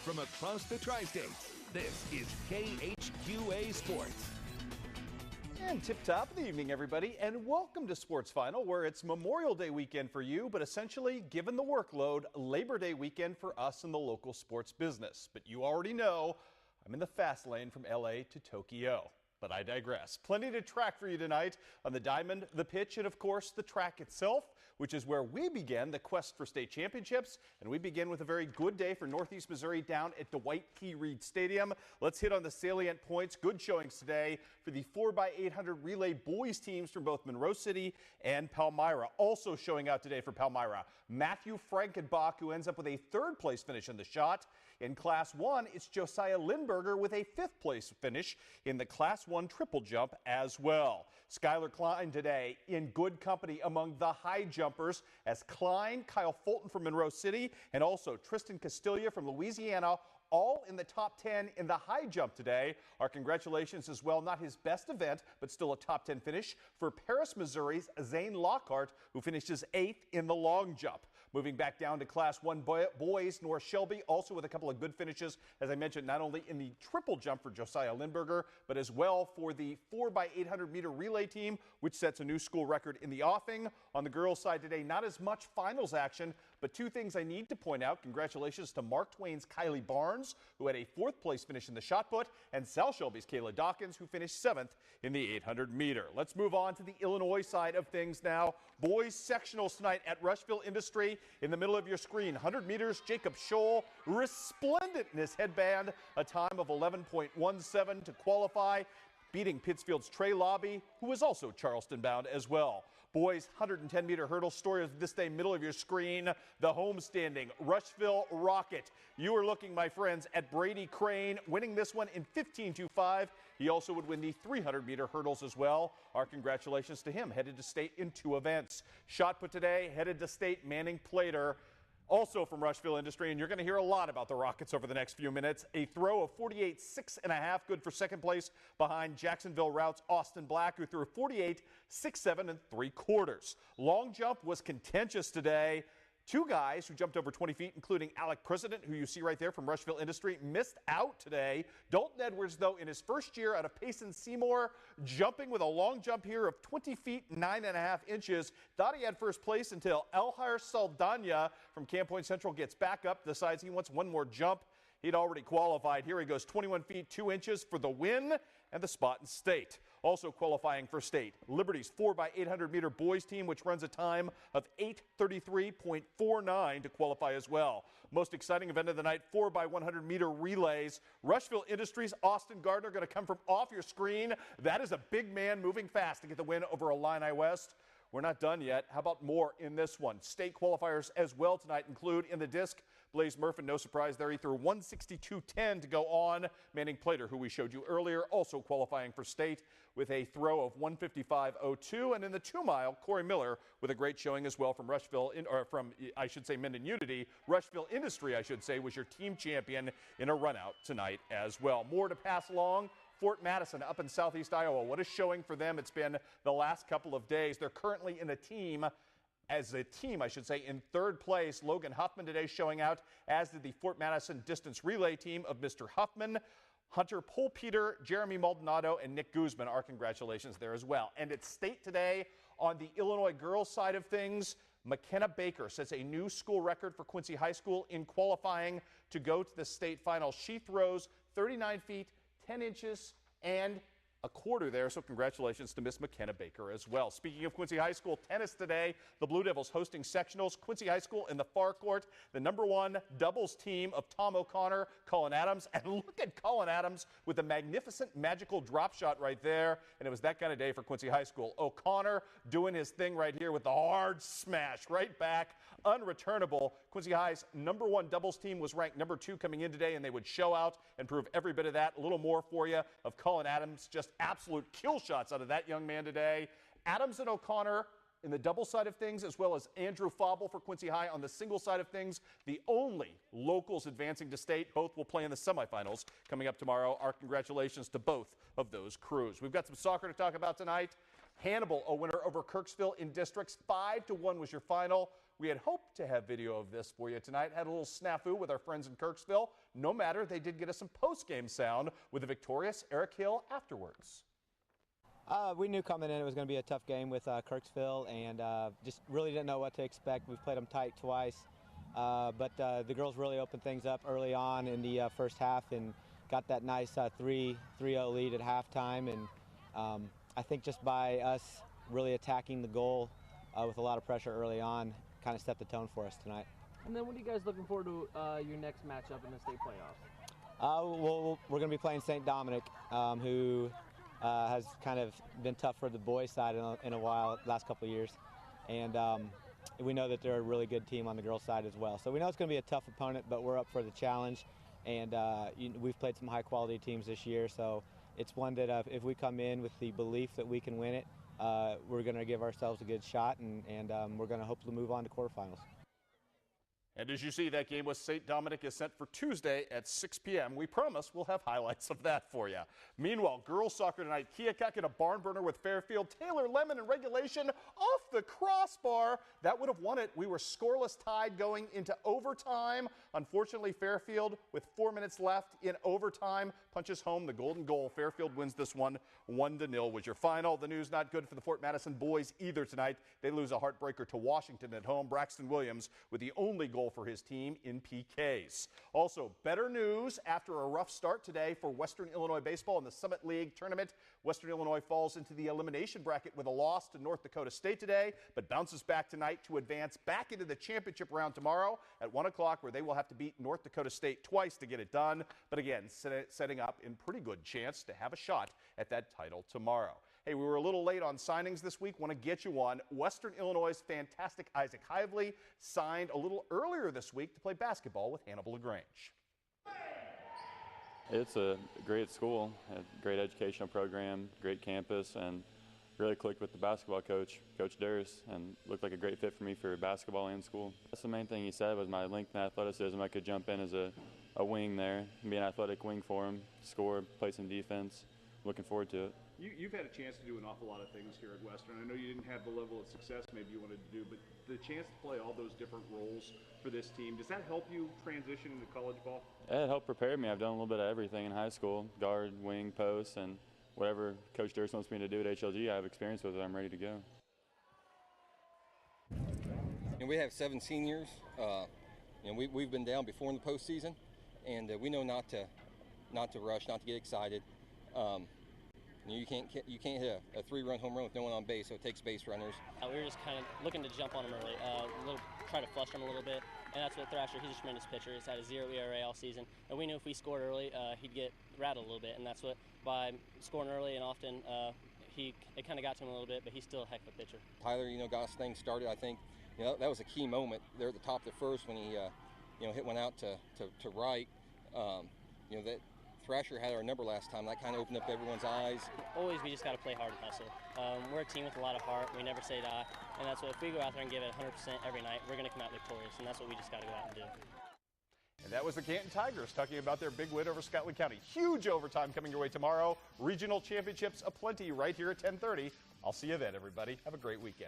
from across the tri-state, this is KHQA Sports. And tip-top of the evening, everybody, and welcome to Sports Final, where it's Memorial Day weekend for you, but essentially, given the workload, Labor Day weekend for us in the local sports business. But you already know I'm in the fast lane from LA to Tokyo. But I digress. Plenty to track for you tonight on the diamond, the pitch, and of course the track itself, which is where we begin the quest for state championships. And we begin with a very good day for Northeast Missouri down at Dwight P. Reed Stadium. Let's hit on the salient points. Good showings today for the 4x800 relay boys teams from both Monroe City and Palmyra. Also showing out today for Palmyra, Matthew Frankenbach, who ends up with a third place finish in the shot. In Class 1, it's Josiah Lindberger with a fifth place finish in the Class 1 triple jump as well. Skylar Klein today in good company among the high jumpers as Klein, Kyle Fulton from Monroe City, and also Tristan Castilla from Louisiana, all in the top 10 in the high jump today. Our congratulations as well. Not his best event, but still a top 10 finish for Paris, Missouri's Zane Lockhart, who finishes 8th in the long jump. Moving back down to Class 1 boys, North Shelby also with a couple of good finishes, as I mentioned, not only in the triple jump for Josiah Lindberger, but as well for the 4x800 meter relay team, which sets a new school record in the offing. On the girls' side today, not as much finals action, but two things I need to point out. Congratulations to Mark Twain's Kylie Barnes, who had a fourth place finish in the shot put, and South Shelby's Kayla Dawkins, who finished 7th in the 800 meter. Let's move on to the Illinois side of things now. Boys sectionals tonight at Rushville Industry. In the middle of your screen, 100 meters, Jacob Scholl, resplendent in his headband, a time of 11.17 to qualify, beating Pittsfield's Trey Lobby, who is also Charleston bound as well. Boys 110-meter hurdle, story of this day, middle of your screen, the homestanding Rushville Rocket. You are looking, my friends, at Brady Crane, winning this one in 15.25. He also would win the 300-meter hurdles as well. Our congratulations to him, headed to state in 2 events. Shot put today, headed to state, Manning Plater, also from Rushville Industry, and you're going to hear a lot about the Rockets over the next few minutes. A throw of 48.6½, good for second place behind Jacksonville Route's Austin Black, who threw 48.67 3/4. Long jump was contentious today. Two guys who jumped over 20 feet, including Alec President, who you see right there from Rushville Industry, missed out today. Dalton Edwards, though, in his first year out of Payson Seymour, jumping with a long jump here of 20 feet 9.5 inches. Thought he had first place until Elhar Saldana from Camp Point Central gets back up, decides he wants one more jump. He'd already qualified. Here he goes, 21 feet 2 inches for the win and the spot in state. Also qualifying for state, Liberty's 4x800 meter boys team, which runs a time of 8:33.49 to qualify as well. Most exciting event of the night, 4x100 meter relays. Rushville Industries, Austin Gardner going to come from off your screen. That is a big man moving fast to get the win over Illini West. We're not done yet. How about more in this one? State qualifiers as well tonight include in the disc, Blaze Murphy, no surprise there. He threw 162.10 to go on. Manning Plater, who we showed you earlier, also qualifying for state with a throw of 155.02. And in the 2 mile, Corey Miller with a great showing as well from Rushville, Minden Unity. Rushville Industry, I should say, was your team champion in a run out tonight as well. More to pass along. Fort Madison up in southeast Iowa. What a showing for them it's been the last couple of days. They're currently in a team, in third place. Logan Huffman today showing out, as did the Fort Madison distance relay team of Mr. Huffman. Hunter Polpeter, Jeremy Maldonado, and Nick Guzman. Our congratulations there as well. And it's state today on the Illinois girls side of things. McKenna Baker sets a new school record for Quincy High School in qualifying to go to the state final. She throws 39 feet 10 inches and a quarter there, so congratulations to Miss McKenna Baker as well. Speaking of Quincy High School, tennis today, the Blue Devils hosting sectionals. Quincy High School in the far court, the #1 doubles team of Tom O'Connor, Colin Adams, and look at Colin Adams with a magnificent magical drop shot right there, and it was that kind of day for Quincy High School. O'Connor doing his thing right here with the hard smash right back, unreturnable. Quincy High's #1 doubles team was ranked #2 coming in today, and they would show out and prove every bit of that. A little more for you of Colin Adams, just absolute kill shots out of that young man today. Adams and O'Connor in the double side of things, as well as Andrew Fauble for Quincy High on the single side of things. The only locals advancing to state. Both will play in the semifinals coming up tomorrow. Our congratulations to both of those crews. We've got some soccer to talk about tonight. Hannibal, a winner over Kirksville in districts. 5-1 was your final. we had hoped to have video of this for you tonight. Had a little snafu with our friends in Kirksville. No matter, they did get us some post-game sound with the victorious Eric Hill afterwards. We knew coming in it was going to be a tough game with Kirksville, and just really didn't know what to expect. We've played them tight twice, but the girls really opened things up early on in the first half and got that nice 3-0 lead at halftime. And I think just by us really attacking the goal with a lot of pressure early on kind of set the tone for us tonight. And then what are you guys looking forward to your next matchup in the state playoffs? Well, we're going to be playing St. Dominic, who has kind of been tough for the boys' side in a while, last couple of years. And we know that they're a really good team on the girls' side as well. So we know it's going to be a tough opponent, but we're up for the challenge. And we've played some high-quality teams this year, so it's one that if we come in with the belief that we can win it, we're going to give ourselves a good shot, and we're going to hopefully move on to quarterfinals. And as you see, that game with St. Dominic is set for Tuesday at 6 p.m. We promise we'll have highlights of that for you. Meanwhile, girls soccer tonight, Keokuk in a barn burner with Fairfield. Taylor Lemon in regulation off the crossbar. That would have won it. We were scoreless tied going into overtime. Unfortunately, Fairfield, with 4 minutes left in overtime, punches home the golden goal. Fairfield wins this one 1-0 was your final. The news not good for the Fort Madison boys either tonight. They lose a heartbreaker to Washington at home. Braxton Williams with the only goal for his team in PKs. Also, better news after a rough start today for Western Illinois baseball in the Summit League tournament. Western Illinois falls into the elimination bracket with a loss to North Dakota State today, but bounces back tonight to advance back into the championship round tomorrow at 1 o'clock, where they will have to beat North Dakota State twice to get it done. But again, setting up in pretty good chance to have a shot at that title tomorrow. Hey, we were a little late on signings this week. Want to get you one. Western Illinois' fantastic Isaac Hively signed a little earlier this week to play basketball with Hannibal LaGrange. It's a great school, a great educational program, great campus, and really clicked with the basketball coach, Coach Durst, and looked like a great fit for me for basketball and school. That's the main thing he said was my length and athleticism. I could jump in as a wing there, be an athletic wing for him, score, play some defense. Looking forward to it. You've had a chance to do an awful lot of things here at Western. I know you didn't have the level of success maybe you wanted to do, but the chance to play all those different roles for this team, does that help you transition into college ball? It helped prepare me. I've done a little bit of everything in high school, guard, wing, post, and whatever Coach Durst wants me to do at HLG, I have experience with it. I'm ready to go. And we have 7 seniors. We've been down before in the postseason, and we know not to rush, not to get excited. You can't hit a 3-run home run with no one on base, so it takes base runners. We were just kind of looking to jump on him early, try to fluster him a little bit, and that's what Thrasher, he's a tremendous pitcher. He's had a 0 ERA all season, and we knew if we scored early, he'd get rattled a little bit, and that's what, by scoring early and often, it kind of got to him a little bit, but he's still a heck of a pitcher. Tyler, got us things started. I think, that was a key moment there at the top of the first when he, hit one out to right. That Thrasher had our number last time. That kind of opened up everyone's eyes. Always, we just got to play hard and hustle. We're a team with a lot of heart. We never say die, and that's what if we go out there and give it 100% every night, we're going to come out victorious, and that's what we just got to go out and do. And that was the Canton Tigers talking about their big win over Scotland County. Huge overtime coming your way tomorrow. Regional championships aplenty right here at 10:30. I'll see you then, everybody. Have a great weekend.